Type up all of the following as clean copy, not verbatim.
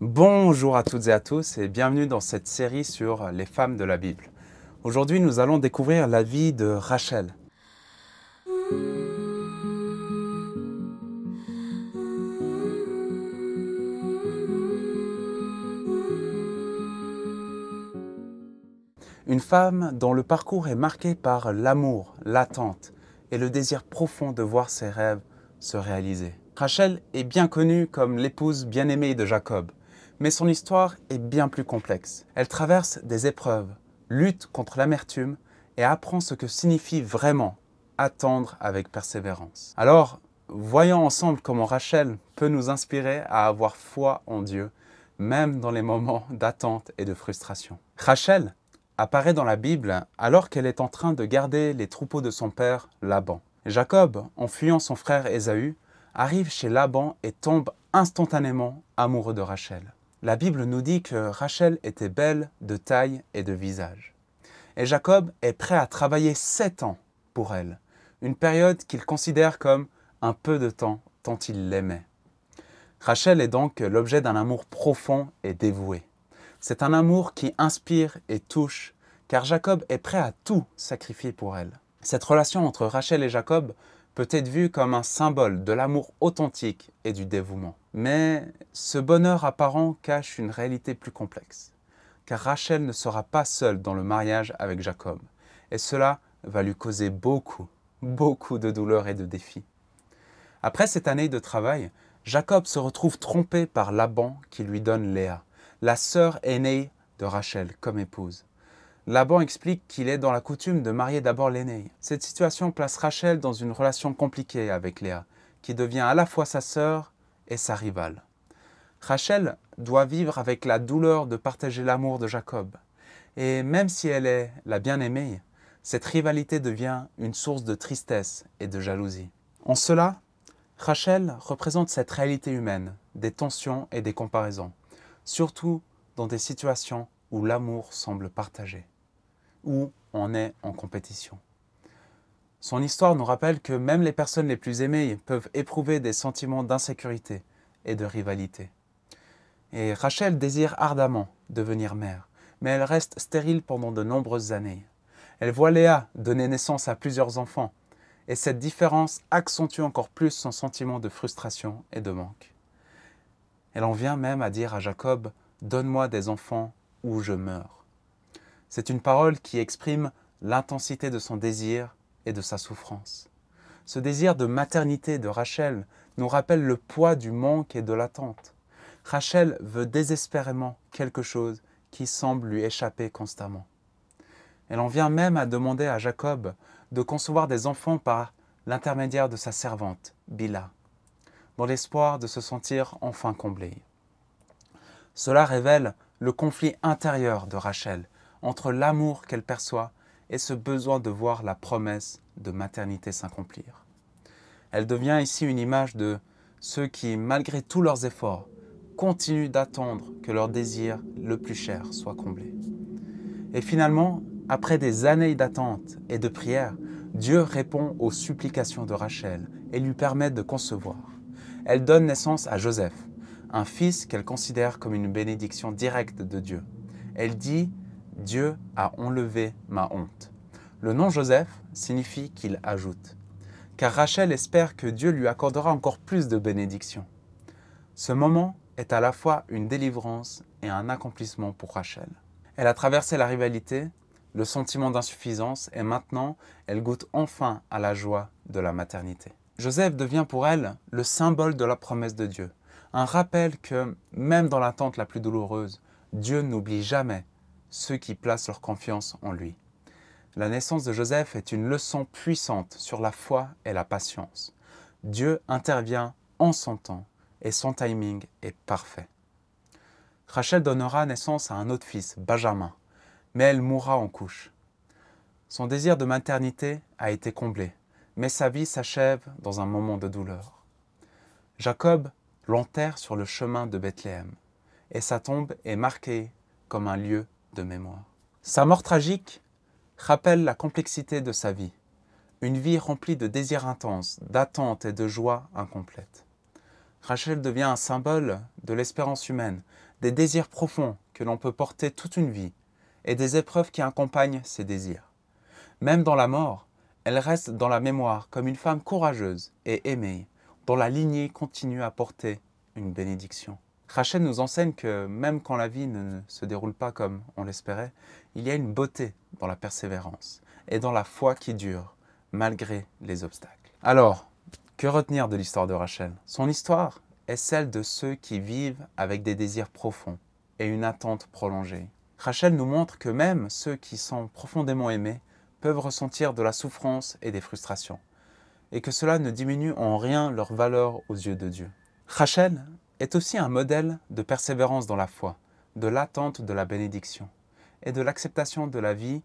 Bonjour à toutes et à tous et bienvenue dans cette série sur les femmes de la Bible. Aujourd'hui, nous allons découvrir la vie de Rachel. Une femme dont le parcours est marqué par l'amour, l'attente et le désir profond de voir ses rêves se réaliser. Rachel est bien connue comme l'épouse bien-aimée de Jacob, mais son histoire est bien plus complexe. Elle traverse des épreuves, lutte contre l'amertume et apprend ce que signifie vraiment attendre avec persévérance. Alors, voyons ensemble comment Rachel peut nous inspirer à avoir foi en Dieu, même dans les moments d'attente et de frustration. Rachel apparaît dans la Bible alors qu'elle est en train de garder les troupeaux de son père, Laban. Jacob, en fuyant son frère Ésaü, arrive chez Laban et tombe instantanément amoureux de Rachel. La Bible nous dit que Rachel était belle de taille et de visage. Et Jacob est prêt à travailler 7 ans pour elle, une période qu'il considère comme un peu de temps tant il l'aimait. Rachel est donc l'objet d'un amour profond et dévoué. C'est un amour qui inspire et touche, car Jacob est prêt à tout sacrifier pour elle. Cette relation entre Rachel et Jacob peut être vue comme un symbole de l'amour authentique et du dévouement. Mais ce bonheur apparent cache une réalité plus complexe, car Rachel ne sera pas seule dans le mariage avec Jacob, et cela va lui causer beaucoup de douleurs et de défis. Après cette année de travail, Jacob se retrouve trompé par Laban qui lui donne Léa, la sœur aînée de Rachel, comme épouse. Laban explique qu'il est dans la coutume de marier d'abord l'aînée. Cette situation place Rachel dans une relation compliquée avec Léa, qui devient à la fois sa sœur et sa rivale. Rachel doit vivre avec la douleur de partager l'amour de Jacob. Et même si elle est la bien-aimée, cette rivalité devient une source de tristesse et de jalousie. En cela, Rachel représente cette réalité humaine, des tensions et des comparaisons, surtout dans des situations où l'amour semble partagé, où on est en compétition. Son histoire nous rappelle que même les personnes les plus aimées peuvent éprouver des sentiments d'insécurité et de rivalité. Et Rachel désire ardemment devenir mère, mais elle reste stérile pendant de nombreuses années. Elle voit Léa donner naissance à plusieurs enfants, et cette différence accentue encore plus son sentiment de frustration et de manque. Elle en vient même à dire à Jacob « Donne-moi des enfants ou je meurs ». C'est une parole qui exprime l'intensité de son désir et de sa souffrance. Ce désir de maternité de Rachel nous rappelle le poids du manque et de l'attente. Rachel veut désespérément quelque chose qui semble lui échapper constamment. Elle en vient même à demander à Jacob de concevoir des enfants par l'intermédiaire de sa servante, Bila, dans l'espoir de se sentir enfin comblée. Cela révèle le conflit intérieur de Rachel entre l'amour qu'elle perçoit et ce besoin de voir la promesse de maternité s'accomplir. Elle devient ici une image de ceux qui, malgré tous leurs efforts, continuent d'attendre que leur désir le plus cher soit comblé. Et finalement, après des années d'attente et de prière, Dieu répond aux supplications de Rachel et lui permet de concevoir. Elle donne naissance à Joseph, un fils qu'elle considère comme une bénédiction directe de Dieu. Elle dit « Dieu a enlevé ma honte ». Le nom Joseph signifie qu'il ajoute, car Rachel espère que Dieu lui accordera encore plus de bénédictions. Ce moment est à la fois une délivrance et un accomplissement pour Rachel. Elle a traversé la rivalité, le sentiment d'insuffisance et maintenant, elle goûte enfin à la joie de la maternité. Joseph devient pour elle le symbole de la promesse de Dieu, un rappel que, même dans l'attente la plus douloureuse, Dieu n'oublie jamais ceux qui placent leur confiance en lui. La naissance de Joseph est une leçon puissante sur la foi et la patience. Dieu intervient en son temps et son timing est parfait. Rachel donnera naissance à un autre fils, Benjamin, mais elle mourra en couche. Son désir de maternité a été comblé, mais sa vie s'achève dans un moment de douleur. Jacob l'enterre sur le chemin de Bethléem, et sa tombe est marquée comme un lieu de mémoire. Sa mort tragique rappelle la complexité de sa vie, une vie remplie de désirs intenses, d'attentes et de joies incomplètes. Rachel devient un symbole de l'espérance humaine, des désirs profonds que l'on peut porter toute une vie et des épreuves qui accompagnent ces désirs. Même dans la mort, elle reste dans la mémoire comme une femme courageuse et aimée, dont la lignée continue à porter une bénédiction. Rachel nous enseigne que même quand la vie ne se déroule pas comme on l'espérait, il y a une beauté dans la persévérance et dans la foi qui dure, malgré les obstacles. Alors, que retenir de l'histoire de Rachel? Son histoire est celle de ceux qui vivent avec des désirs profonds et une attente prolongée. Rachel nous montre que même ceux qui sont profondément aimés peuvent ressentir de la souffrance et des frustrations, et que cela ne diminue en rien leur valeur aux yeux de Dieu. Rachel est aussi un modèle de persévérance dans la foi, de l'attente de la bénédiction et de l'acceptation de la vie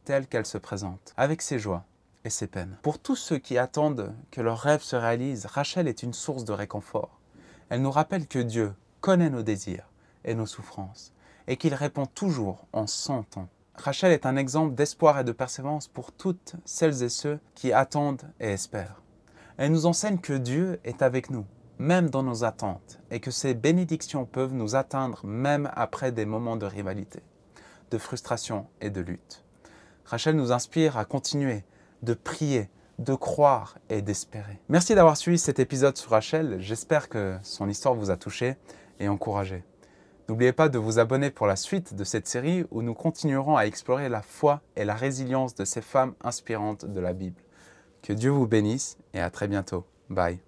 telle qu'elle se présente, avec ses joies et ses peines. Pour tous ceux qui attendent que leurs rêves se réalisent, Rachel est une source de réconfort. Elle nous rappelle que Dieu connaît nos désirs et nos souffrances, et qu'il répond toujours en son temps. Rachel est un exemple d'espoir et de persévérance pour toutes celles et ceux qui attendent et espèrent. Elle nous enseigne que Dieu est avec nous, même dans nos attentes, et que ses bénédictions peuvent nous atteindre même après des moments de rivalité, de frustration et de lutte. Rachel nous inspire à continuer de prier, de croire et d'espérer. Merci d'avoir suivi cet épisode sur Rachel. J'espère que son histoire vous a touché et encouragé. N'oubliez pas de vous abonner pour la suite de cette série où nous continuerons à explorer la foi et la résilience de ces femmes inspirantes de la Bible. Que Dieu vous bénisse et à très bientôt. Bye.